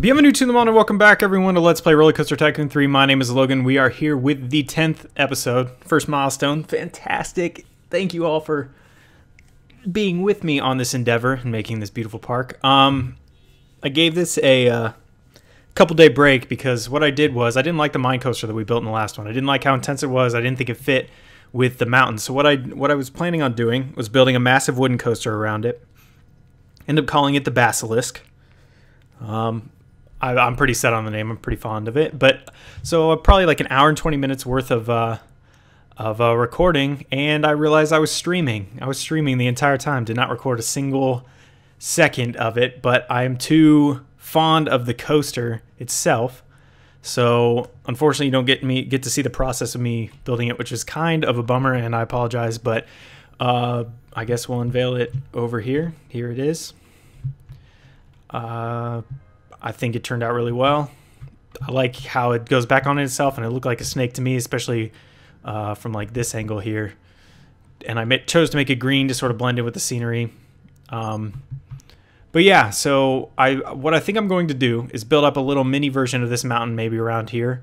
Bienvenue to the Mono. Welcome back, everyone, to Let's Play Roller Coaster Tycoon 3. My name is Logan. We are here with the 10th episode, first milestone. Fantastic. Thank you all for being with me on this endeavor and making this beautiful park. I gave this a couple-day break because what I did was I didn't like the mine coaster that we built in the last one. I didn't like how intense it was. I didn't think it fit with the mountains. So what I was planning on doing was building a massive wooden coaster around it. Ended up calling it the Basilisk. I'm pretty set on the name. I'm pretty fond of it. But so probably like an hour and 20 minutes worth of recording, and I realized I was streaming. I was streaming the entire time. Did not record a single second of it, but I am too fond of the coaster itself. So unfortunately, you don't get to see the process of me building it, which is kind of a bummer, and I apologize. But I guess we'll unveil it over here. Here it is. I think it turned out really well. I like how it goes back on itself, and it looked like a snake to me, especially from like this angle here. And I chose to make it green to sort of blend in with the scenery. But yeah, so what I think I'm going to do is build up a little mini version of this mountain maybe around here,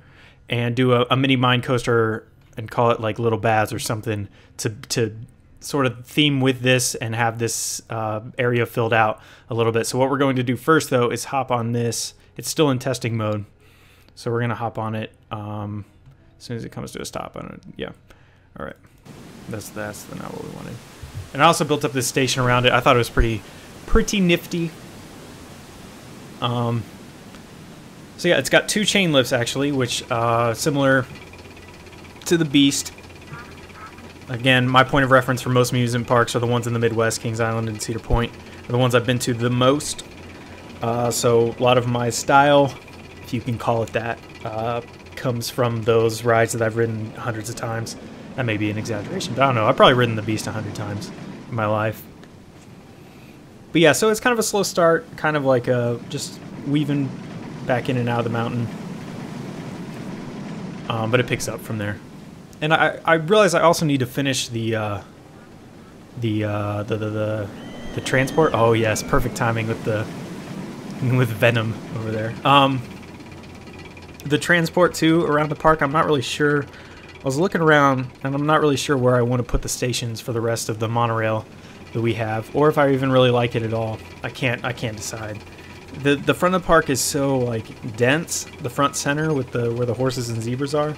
and do a mini mine coaster and call it like Little Baths or something to sort of theme with this and have this area filled out a little bit. So what we're going to do first, though, is hop on this. It's still in testing mode, so we're going to hop on it as soon as it comes to a stop on it. Yeah. All right. That's not what we wanted. And I also built up this station around it. I thought it was pretty nifty. So yeah, it's got two chain lifts actually, which similar to the Beast. Again, my point of reference for most amusement parks are the ones in the Midwest, Kings Island and Cedar Point, are the ones I've been to the most. So a lot of my style, if you can call it that, comes from those rides that I've ridden hundreds of times. That may be an exaggeration, but I don't know. I've probably ridden the Beast 100 times in my life. But yeah, so it's kind of a slow start, kind of like just weaving back in and out of the mountain. But it picks up from there. And I realize I also need to finish the transport. Oh yes, perfect timing with Venom over there. The transport too around the park. I'm not really sure. I was looking around, and I'm not really sure where I want to put the stations for the rest of the monorail that we have, or if I even really like it at all. I can't decide. The front of the park is so like dense. The front center with where the horses and zebras are.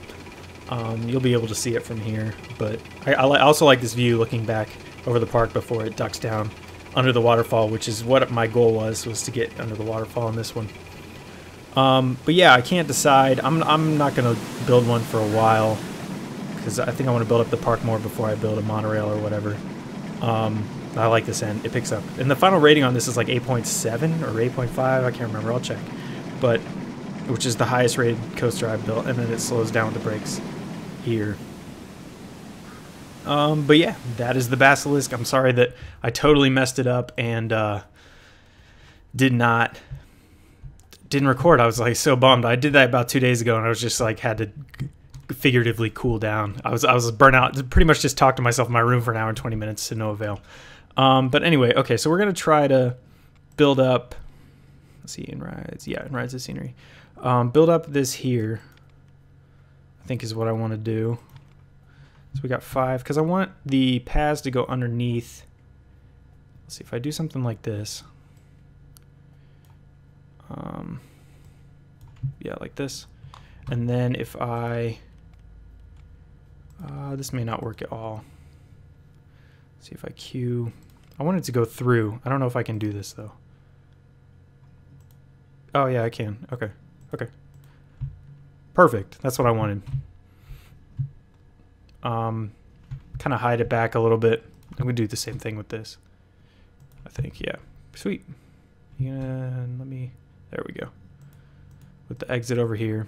You'll be able to see it from here, but I also like this view looking back over the park before it ducks down under the waterfall, which is what my goal was to get under the waterfall in this one. But yeah, I can't decide. I'm not going to build one for a while because I think I want to build up the park more before I build a monorail or whatever. I like this end. It picks up. And the final rating on this is like 8.7 or 8.5. I can't remember. I'll check. But which is the highest rated coaster I've built, and then it slows down with the brakes here. But yeah, that is the Basilisk. I'm sorry that I totally messed it up and didn't record. I was like so bummed. I did that about 2 days ago, and I was just like had to figuratively cool down. I was burnt out. Pretty much just talked to myself in my room for an hour and 20 minutes to no avail. But anyway, okay, so we're gonna try to build up. Let's see, in rides. Yeah, in rides of scenery. Build up this here, I think is what I want to do. So we got 5, because I want the paths to go underneath. Let's see if I do something like this. Yeah, like this. And then if I... this may not work at all. Let's see if I queue... I want it to go through. I don't know if I can do this, though. Oh, yeah, I can. Okay. Okay. Perfect. That's what I wanted. Kind of hide it back a little bit. I'm going to do the same thing with this. I think, yeah. Sweet. And let me... There we go. With the exit over here.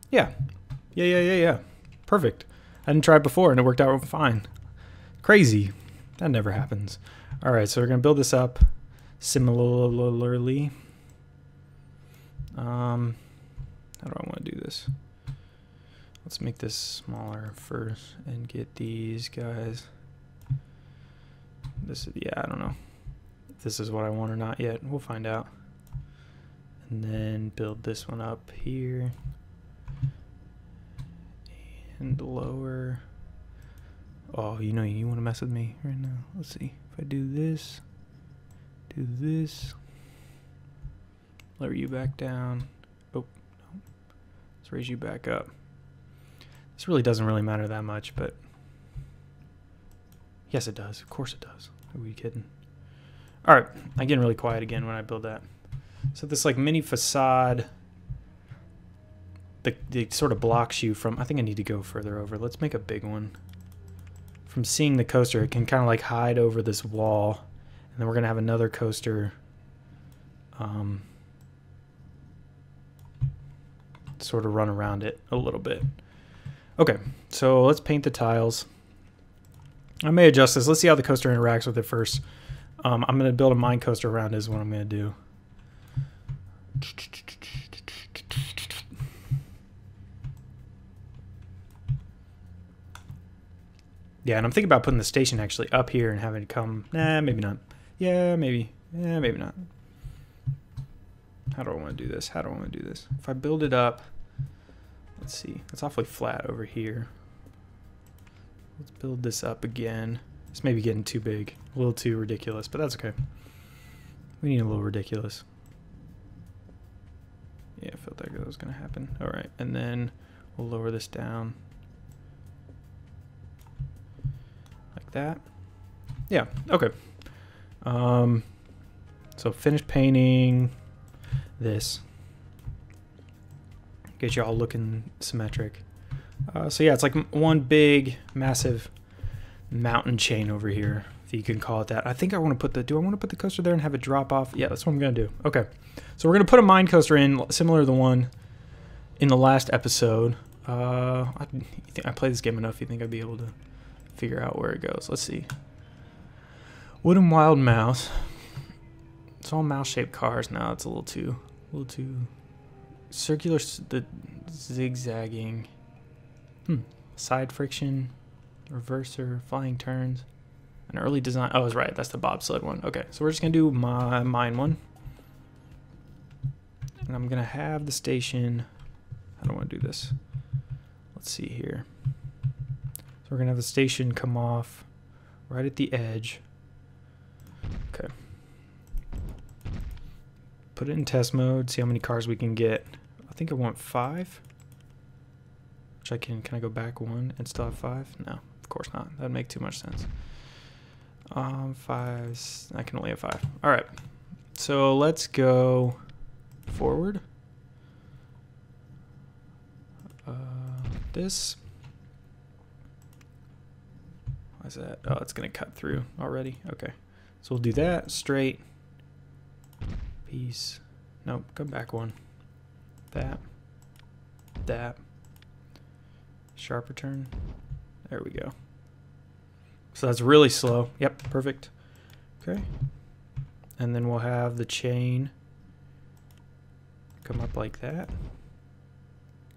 Yeah. Yeah. Perfect. I didn't try it before, and it worked out fine. Crazy. That never happens. All right, so we're going to build this up similarly. How do I want to do this? Let's make this smaller first and get these guys. This is, yeah, I don't know if this is what I want or not yet. We'll find out. And then build this one up here. And lower. Oh, you know, you want to mess with me right now. Let's see. If I do this, lower you back down. Oh, no. Let's raise you back up. This really doesn't really matter that much, but yes, it does. Of course it does. Are we kidding? All right, I'm getting really quiet again when I build that. So this like mini facade, the sort of blocks you from, I think I need to go further over. Let's make a big one. From seeing the coaster, it can kind of like hide over this wall. And then we're going to have another coaster sort of run around it a little bit. Okay, so let's paint the tiles. I may adjust this. Let's see how the coaster interacts with it first. I'm going to build a mine coaster around it is what I'm going to do. Yeah, and I'm thinking about putting the station actually up here and having it come. Nah, maybe not. Yeah, maybe. Yeah, maybe not. How do I want to do this? How do I want to do this? If I build it up, let's see. It's awfully flat over here. Let's build this up again. It's maybe getting too big, a little too ridiculous, but that's okay. We need a little ridiculous. Yeah, I felt like that was going to happen. All right, and then we'll lower this down. Like that. Yeah, okay. So finish painting this. Get you all looking symmetric. So yeah, it's like one big, massive mountain chain over here, if you can call it that. I think I want to put the, do I want to put the coaster there and have it drop off? Yeah, that's what I'm going to do. Okay. So we're going to put a mine coaster in, similar to the one in the last episode. I played this game enough, you think I'd be able to figure out where it goes. Let's see. Wooden Wild Mouse. It's all mouse-shaped cars now. It's a little too circular, the zigzagging. Side friction, reverser, flying turns, an early design. Oh, I was right. That's the bobsled one. Okay, so we're just gonna do my mine one, and I'm gonna have the station. I don't want to do this. Let's see here. So we're gonna have the station come off right at the edge. Okay. Put it in test mode. See how many cars we can get. I think I want 5. Which I can I go back 1 and still have 5? No, of course not. That'd make too much sense. 5, I can only have 5. All right, so let's go forward. This. Why is that? Oh, it's gonna cut through already. Okay, so we'll do that straight. Piece. Nope, go back 1. That. Sharper turn. There we go. So that's really slow. Yep, perfect. Okay. And then we'll have the chain come up like that.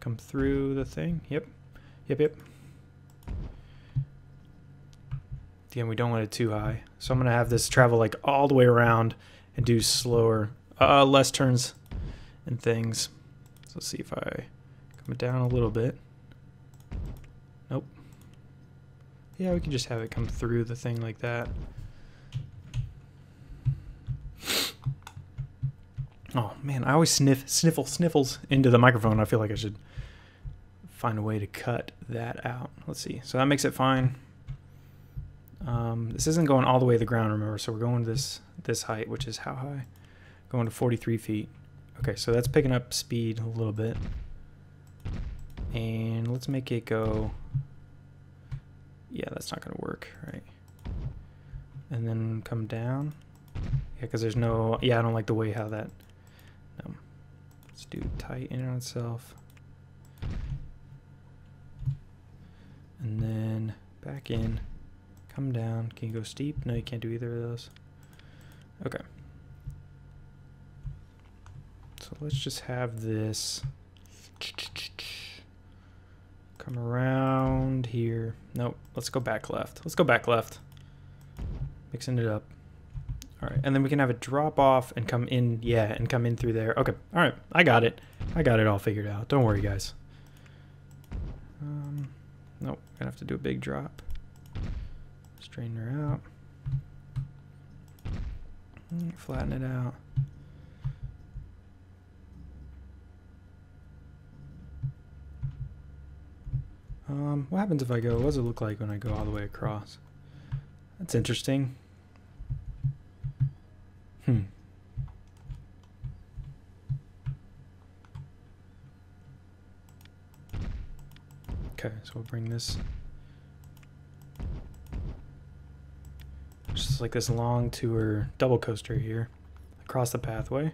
Come through the thing. Yep. Again, we don't want it too high. So I'm going to have this travel like all the way around and do slower, less turns and things. So let's see if I come it down a little bit. Nope. Yeah, we can just have it come through the thing like that. Oh man, I always sniffles into the microphone. I feel like I should find a way to cut that out. Let's see. So that makes it fine. This isn't going all the way to the ground, remember? So we're going to this height, which is how high? Going to 43 feet. Okay, so that's picking up speed a little bit. And let's make it go. Yeah, that's not going to work, right? And then come down. Yeah, because there's no. Yeah, I don't like the way how that. No. Let's do tight in on itself. And then back in. Come down. Can you go steep? No, you can't do either of those. Okay. So let's just have this. Come around here. Nope. Let's go back left. Let's go back left. Mixing it up. All right, and then we can have it drop off and come in, yeah, and come in through there. Okay, all right, I got it. I got it all figured out. Don't worry, guys. Nope, gonna have to do a big drop. Straighten her out. Flatten it out. What happens if I go, what does it look like when I go all the way across? That's interesting. Okay, so we'll bring this just like this long tour double coaster here across the pathway.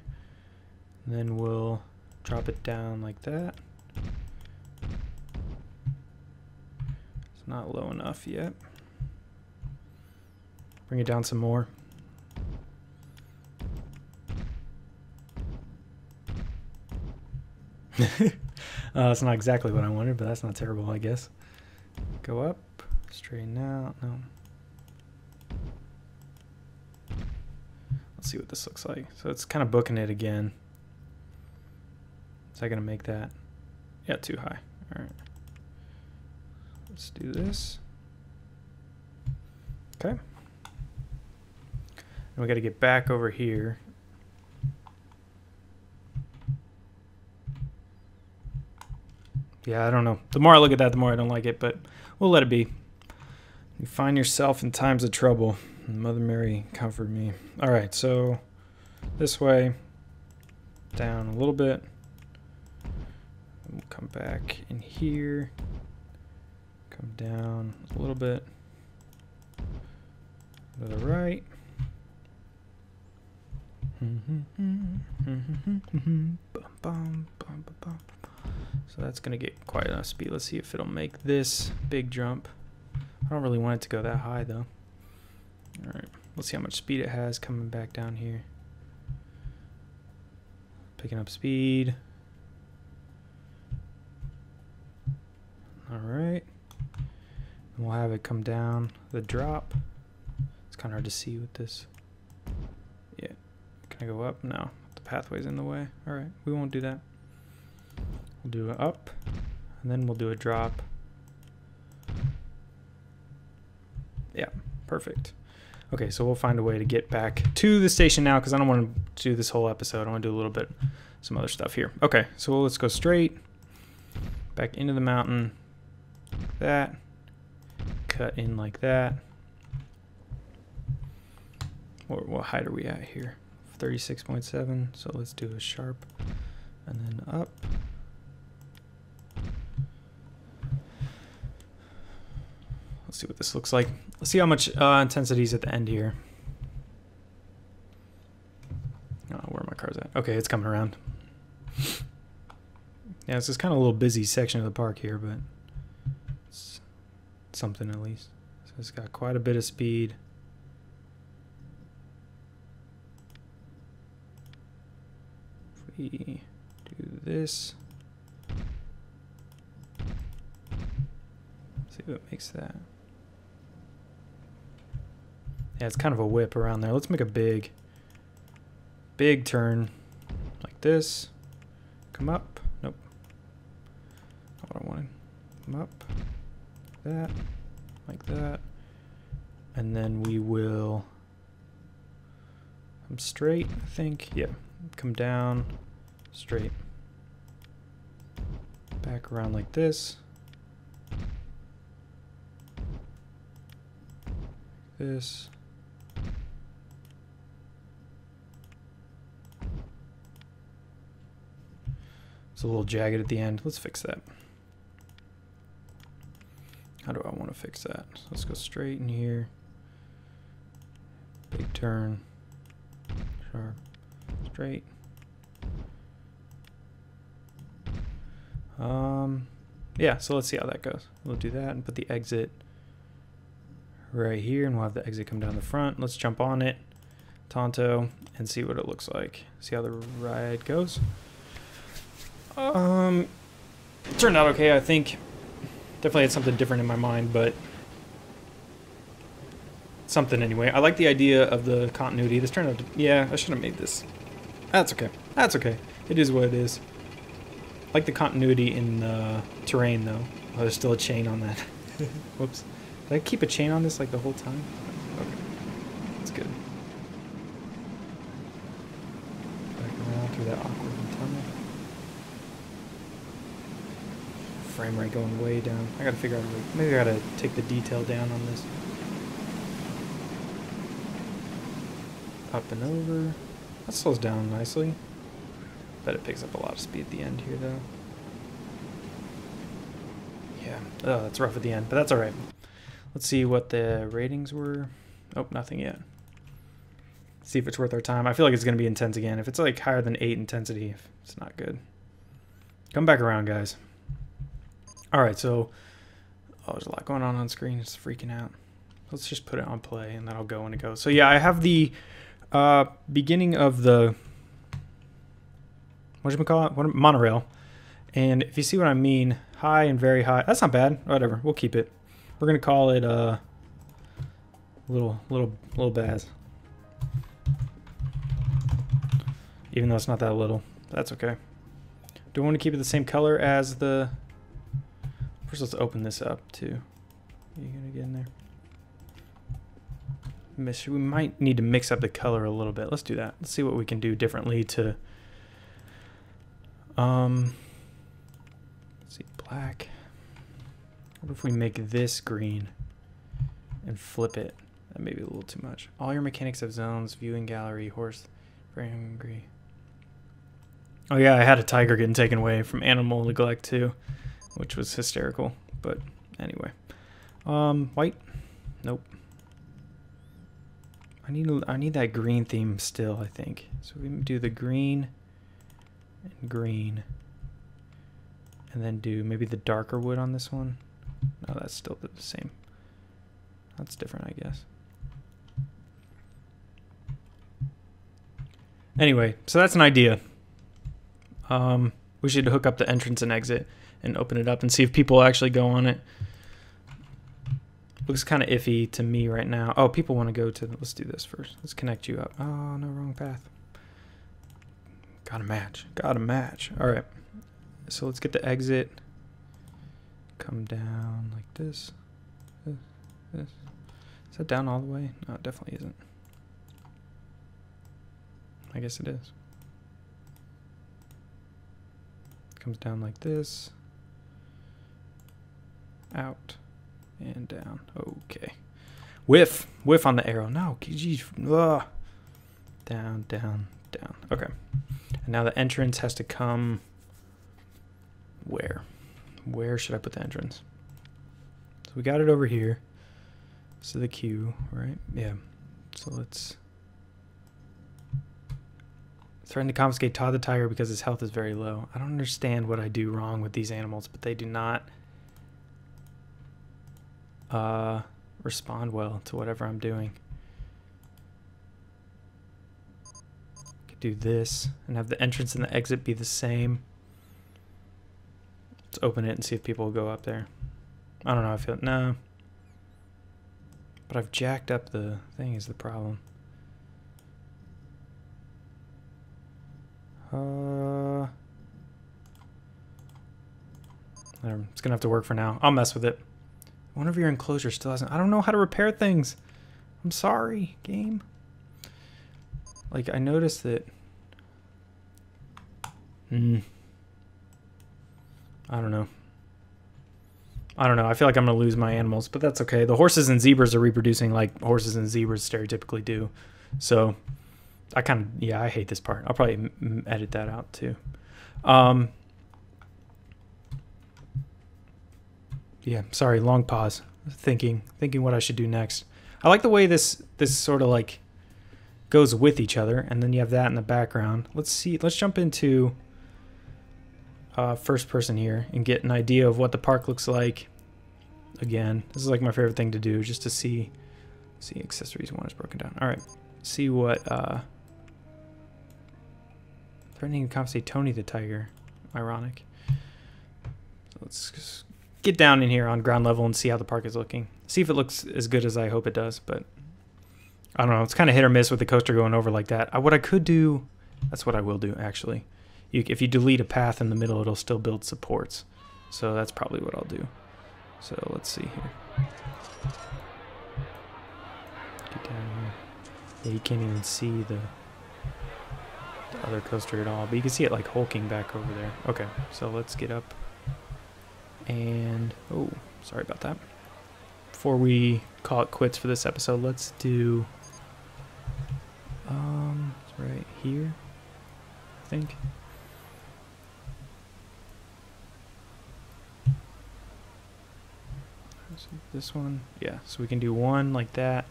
And then we'll drop it down like that. It's not low enough yet. Bring it down some more. That's not exactly what I wanted, but that's not terrible, I guess. Go up, straighten out. No. Let's see what this looks like. So it's kind of booking it again. Is that going to make that? Yeah, too high. All right. Let's do this. Okay. And we got to get back over here. Yeah, I don't know. The more I look at that, the more I don't like it, but we'll let it be. You find yourself in times of trouble. Mother Mary, comfort me. All right, so this way, down a little bit. We'll come back in here. Come down a little bit. To the right. So that's going to get quite enough speed. Let's see if it'll make this big jump. I don't really want it to go that high though. Alright, let's see how much speed it has coming back down here. Picking up speed. Alright. And we'll have it come down the drop. It's kind of hard to see with this. Yeah. Can I go up? No. The pathway's in the way. Alright, we won't do that. We'll do an up, and then we'll do a drop. Yeah, perfect. Okay, so we'll find a way to get back to the station now, because I don't want to do this whole episode. I want to do a little bit, some other stuff here. Okay, so let's go straight back into the mountain. Like that. Cut in like that. What height are we at here? 36.7. So let's do a sharp, and then up. Let's see what this looks like. Let's see how much intensity is at the end here. Oh, where my car's at? Okay, it's coming around. Yeah, this is kind of a little busy section of the park here, but it's something at least. So it's got quite a bit of speed. If we do this, see what makes that. Yeah, it's kind of a whip around there. Let's make a big turn like this. Come up. Nope. Not what I wanted. Come up. That. Like that. And then we will come straight, I think. Yeah. Come down. Straight. Back around like this. This. It's a little jagged at the end. Let's fix that. How do I want to fix that? So let's go straight in here. Big turn. Sharp. Straight. Yeah, so let's see how that goes. We'll do that and put the exit right here, and we'll have the exit come down the front. Let's jump on it, Tonto, and see what it looks like. See how the ride goes. It turned out okay, I think. Definitely had something different in my mind, but something anyway. I like the idea of the continuity. This turned out to, yeah, I should have made this. That's okay. That's okay. It is what it is. I like the continuity in the terrain, though. Oh, there's still a chain on that. Whoops. Did I keep a chain on this like the whole time? Okay. That's good. Back around through that awkward tunnel. Frame rate going way down. I gotta figure out a way. Maybe I gotta take the detail down on this. Up and over. That slows down nicely. Bet it picks up a lot of speed at the end here, though. Yeah. Oh, that's rough at the end, but that's alright. Let's see what the ratings were. Oh, nothing yet. See if it's worth our time. I feel like it's going to be intense again. If it's like higher than 8 intensity, it's not good. Come back around, guys. Alright, so... Oh, there's a lot going on screen. It's freaking out. Let's just put it on play, and that'll go when it goes. So yeah, I have the beginning of the... What should we call it? Monorail. And if you see what I mean, high and very high. That's not bad. Whatever. We'll keep it. We're gonna call it little Baz. Even though it's not that little. That's okay. Do I want to keep it the same color as the... First, let's open this up too. Are you gonna get in there? We might need to mix up the color a little bit. Let's do that. Let's see what we can do differently to... Let's see, black. What if we make this green and flip it? That may be a little too much. All your mechanics have zones, viewing gallery, horse, very hungry. Oh yeah, I had a tiger getting taken away from animal neglect too, which was hysterical. But anyway, white, nope. I need that green theme still, I think. So we can do the green and green, and then do maybe the darker wood on this one. No, that's still the same. That's different, I guess. Anyway, so that's an idea. We should hook up the entrance and exit and open it up and see if people actually go on it. Looks kind of iffy to me right now. Oh, people want to go to... Let's do this first. Let's connect you up. Oh, no, wrong path. Gotta match. Gotta match. All right. So let's get the exit. Come down like this. This. Is that down all the way? No, it definitely isn't. I guess it is. Comes down like this. Out. And down. Okay. Whiff. Whiff on the arrow. No. Geez. Ugh. Down, down, down. Okay. And now the entrance has to come... Where? Where should I put the entrance? So we got it over here. So the queue, right? Yeah. So let's... Threaten to confiscate Todd the tiger because his health is very low. I don't understand what I do wrong with these animals, but they do not respond well to whatever I'm doing. Could do this and have the entrance and the exit be the same. Let's open it and see if people will go up there. I don't know. I feel no. But I've jacked up the thing is the problem. It's gonna have to work for now. I'll mess with it. One of your enclosures still hasn't... I don't know how to repair things. I'm sorry, game. Like, I noticed that... I don't know. I don't know. I feel like I'm going to lose my animals, but that's okay. The horses and zebras are reproducing like horses and zebras stereotypically do. So, I kind of... Yeah, I hate this part. I'll probably edit that out, too. Yeah, sorry, long pause. Thinking what I should do next. I like the way this sort of like goes with each other, and then you have that in the background. Let's see. Let's jump into first person here and get an idea of what the park looks like. Again, this is like my favorite thing to do, just to see accessories. One is broken down. All right, see what threatening to compensate Tony the tiger. Ironic. So let's just get down in here on ground level and see how the park is looking. See if it looks as good as I hope it does, but I don't know. It's kind of hit or miss with the coaster going over like that. What I could do, that's what I will do, actually. If you delete a path in the middle, it'll still build supports. So that's probably what I'll do. So let's see here. Get down here. Yeah, you can't even see the other coaster at all, but you can see it like hulking back over there. Okay, so let's get up. And, oh, sorry about that. Before we call it quits for this episode, let's do, right here, I think. This one, yeah, so we can do one like that.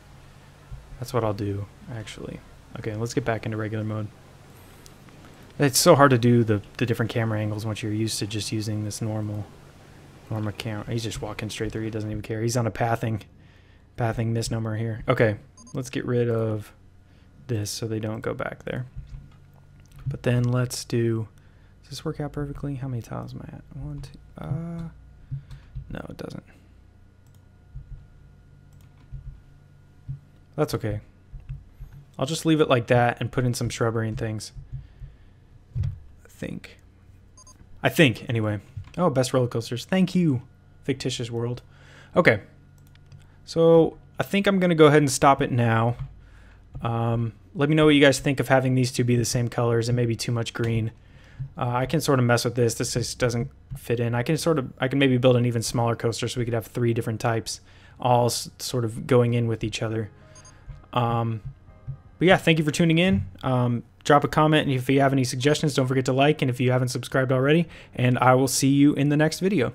That's what I'll do, actually. Okay, let's get back into regular mode. It's so hard to do the different camera angles once you're used to just using this normal camera. He's just walking straight through. He doesn't even care. He's on a pathing misnomer here. Okay, let's get rid of this so they don't go back there. But then let's do, does this work out perfectly? How many tiles am I at? 1, 2, no, it doesn't. That's okay. I'll just leave it like that and put in some shrubbery and things. I think, anyway. Oh, best roller coasters. Thank you, fictitious world. Okay. So I think I'm going to go ahead and stop it now. Let me know what you guys think of having these two be the same colors and maybe too much green. I can sort of mess with this. This just doesn't fit in. I can maybe build an even smaller coaster so we could have 3 different types all sort of going in with each other. But yeah, thank you for tuning in. Drop a comment, and if you have any suggestions, don't forget to like, and if you haven't subscribed already, and I will see you in the next video.